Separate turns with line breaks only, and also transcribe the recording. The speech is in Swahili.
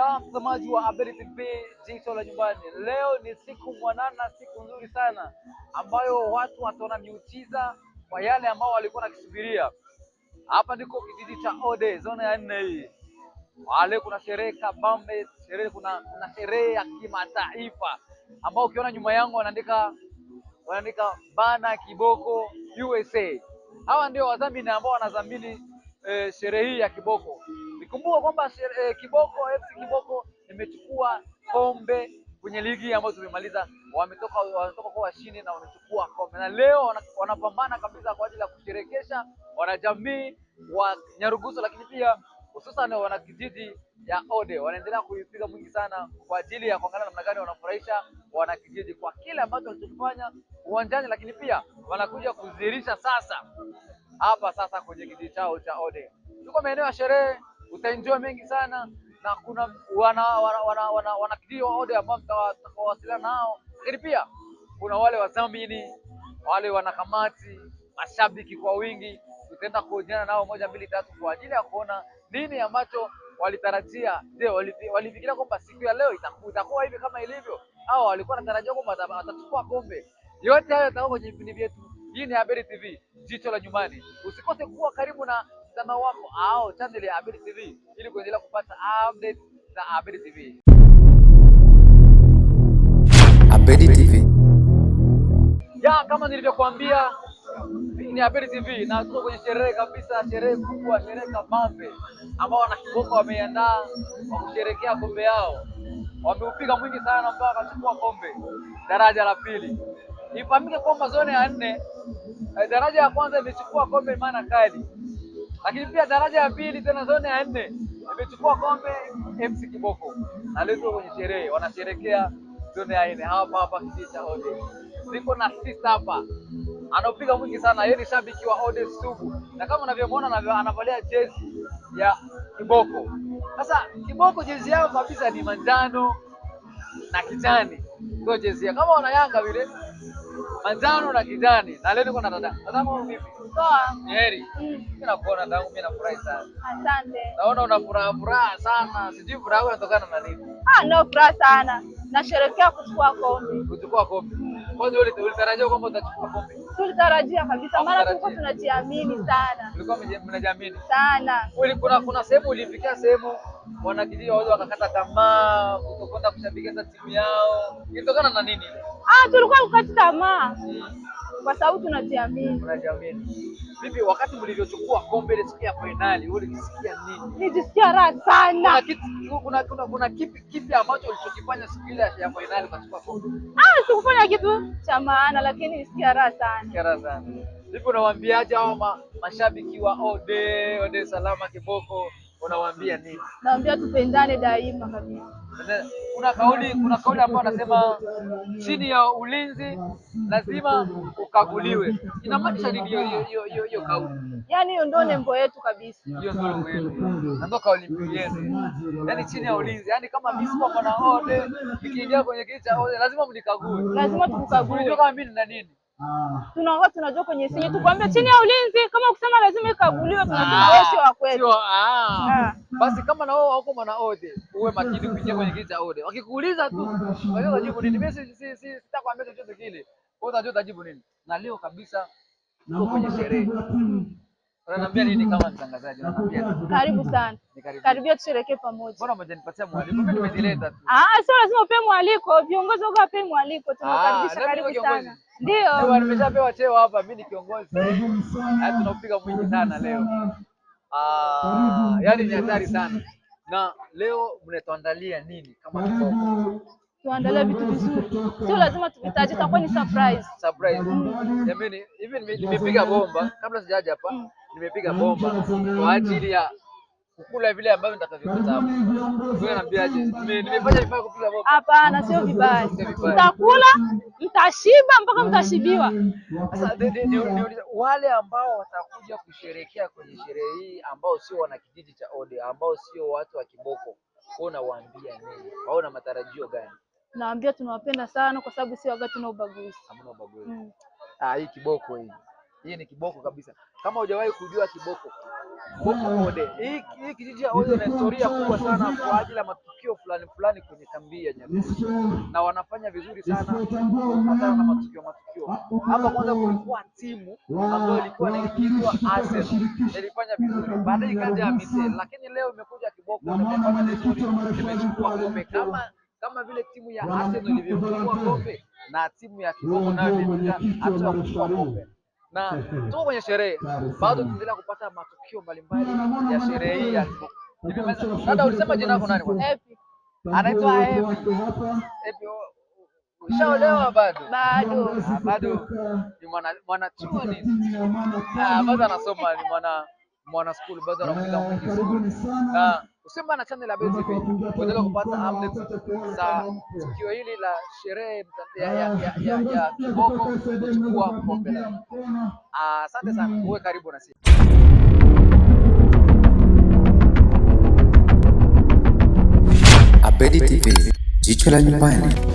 Ya mtazamaji wa Abedi TV, jicho la nyumbani. Leo ni siku mwanana, siku nzuri sana ambayo watu wataona miujiza kwa yale ambao walikuwa nakisubiria. Hapa ndiko kijiji cha Ode, zona ya 4 hii. Wale kuna sherehe kabambe, kuna sherehe ya kimataifa ambao ukiona nyuma yangu wanaandika bana kiboko USA. Hawa ndio wadhamini ambao wanadhamini sherehe hii ya kiboko. Nikumbuka kwamba FC Kiboko imechukua kombe kwenye ligi ambayo tumemaliza. Wametoka kwa washindi na wamechukua kombe, na leo wanapambana kabisa kwa ajili ya kusherekesha wanajamii wa Nyarugusu, lakini pia hususan wana kijiji ya Ode wanaendelea kuipiga mwingi sana kwa ajili ya kuangalia namna gani wanafurahisha wana kijiji kwa kile ambacho walichofanya uwanjani, lakini pia wanakuja kudhihirisha sasa hapa sasa kwenye kijiji chao cha Ode. Tuko maeneo ya sherehe, utaenjoy mengi sana, na kuna wana kijiji wa Ode ambao mtawasiliana nao, lakini pia kuna wale wadhamini, wale wanakamati, mashabiki kwa wingi. Tutaenda kuhojiana nao 1, 2, 3 kwa ajili ya kuona nini ambacho walitarajia. Je, walifikiria kwamba siku ya leo itakuwa hivi kama ilivyo, au walikuwa wanatarajia kwamba watachukua kombe? Yote hayo yatakuwa kwenye vipindi vyetu. Hii ni Abedi TV, jicho la nyumbani. Usikose kuwa karibu na mtandao wako au channel ya Abedi TV ili kuendelea kupata update za Abedi TV.
Abedi TV.
Ya kama nilivyokuambia, ni Abedi TV na tuko kwenye sherehe kabisa, sherehe kubwa, sherehe kabambe ambao wana Kiboko wameiandaa kwa kusherehekea kombe yao. Wameupiga mwingi sana mpaka wakachukua kombe daraja la pili. Ifahamike kwamba zone ya 4 daraja ya kwanza imechukua kombe maana kali, lakini pia daraja ya pili tena zone ya 4 imechukua kombe FC Kiboko, na leo kwenye sherehe wanasherehekea zone ya 4 hapa kijiji cha Ode. Niko na sister hapa anapiga mwingi sana, yeye ni shabiki wa Ode sugu, na kama unavyomuona anavalia jezi ya Kiboko. Sasa Kiboko jezi yao kabisa ni manjano na kijani, ndio jezi yao kama wana Yanga vile manjano na kijani. Na leo niko na dada. Dadangu vipi?
Poa.
Heri. Mimi nakuona dadangu, mimi nafurahi sana.
Asante.
Naona una furaha sana. Sijui furaha yako inatokana na nini?
No furaha sana. Nasherehekea kuchukua kombe.
Kuchukua kombe. Kwanza ulitarajia kwamba utachukua kombe?
Tulitarajia kabisa, maana tulikuwa tunajiamini sana.
Tulikuwa mnajiamini
sana.
Kuna sehemu ulifikia sehemu wanakijiji wao wakakata tamaa kutokwenda kushabikia timu yao. Ilitokana na nini?
Tulikuwa tukati tamaa. Kwa sababu tunajiamini.
Unajiamini. Vipi wakati mlivyochukua kombe ile siku ya finali, ulijisikia nini?
Nijisikia raha sana.
Kuna kipi ambacho ulichokifanya siku ile ya finali ukachukua kombe?
Sikufanya kitu cha maana, lakini nilisikia raha sana.
Nilisikia raha sana. Vipi unawaambiaje hao mashabiki wa Ode Salama Kiboko, unawaambia nini?
Naambia tupendane daima kabisa.
Kuna kauli ambayo anasema chini ya ulinzi lazima ukaguliwe. Inamaanisha nini hiyo kauli?
Yaani hiyo ndio nembo yetu kabisa.
Hiyo ndio nembo yetu. Na ndio kauli mbiu yetu. Yaani chini ya ulinzi. Yaani kama mimi siko mwana Ode, nikiingia kwenye kiti cha Ode lazima mnikague.
Lazima tukukague.
Unajua kama mimi na nini?
Tunajua kwenye sinye tukwambia chini ya ulinzi, kama ukisema lazima ikaguliwe, tunasema wewe sio wa kweli.
Basi kama na wewe uko mwana Ode, uwe makini kuingia kwenye kiti cha Ode. Wakikuuliza tu, unajua utajibu nini? Mimi sitakwambia chochote kile. Wewe unajua utajibu nini? Na leo kabisa uko kwenye sherehe. Unaniambia nini kama mtangazaji? Unaniambia
karibu sana. Karibia tusherekee pamoja.
Mbona umenipatia mwaliko? Mimi nimejileta tu.
Sio lazima upe mwaliko, viongozi wao wape mwaliko, tunakaribisha karibu sana. Ndio.
Nimeshapewa cheo hapa, mimi ni kiongozi. Tunapiga mwingi sana leo. Yaani ni hatari sana. Na leo mnatuandalia nini kama Kiboko?
Tuandalie vitu vizuri. Sio lazima tuvitaje, itakuwa ni surprise.
Jamani, hivi nimepiga bomba kabla sijaja hapa. Nimepiga bomba kwa ajili ya kukula vile ambavyo nitakavyokuta hapo. Wewe unaniambiaje? Nimefanya vibaya kupiga bomba?
Hapana, sio vibaya. Mtakula, mtashiba mpaka mtashibiwa.
Sasa wale ambao watakuja kusherehekea kwenye sherehe hii ambao sio wana kijiji cha Ode, ambao sio watu wa Kiboko, unawaambia nini? Wao na matarajio gani?
Naambia tunawapenda sana kwa sababu sio wakati tuna ubaguzi.
Hamna ubaguzi. Hii Kiboko hii. Hii ni Kiboko kabisa. Kama hujawahi kujua Kiboko, Ode. Hii kijiji ya Ode ina historia kubwa sana kwa ajili ya matukio fulani fulani kwenye kambi ya Nyarugusu, na wanafanya vizuri sana kufuatana na matukio. Hapa kwanza kulikuwa timu ambayo ilikuwa inaitwa Arsenal, ilifanya vizuri, baadaye ikaja Amise, lakini leo imekuja Kiboko na imefanya vizuri, imechukua kombe kama vile timu ya Arsenal ilivyochukua kombe na timu ya Kiboko nayo imefika hatua ya kuchukua kombe. Na tuko kwenye sherehe, bado tunaendelea kupata matukio mbalimbali ya sherehe hii ya Kiboko. Dada, ulisema jina lako nani kwanza?
Epi.
Anaitwa Epi. Ushaolewa bado? Bado. Ni mwanachuo ni? Bado anasoma, ni mwana school, bado anakuja mwingi school. Na usimba na channel ya BTV kuendelea kupata updates za tukio hili la sherehe ya Kiboko kuchukua kombe la. Asante sana, uwe karibu na sisi.
Abedi TV, jicho la nyumbani.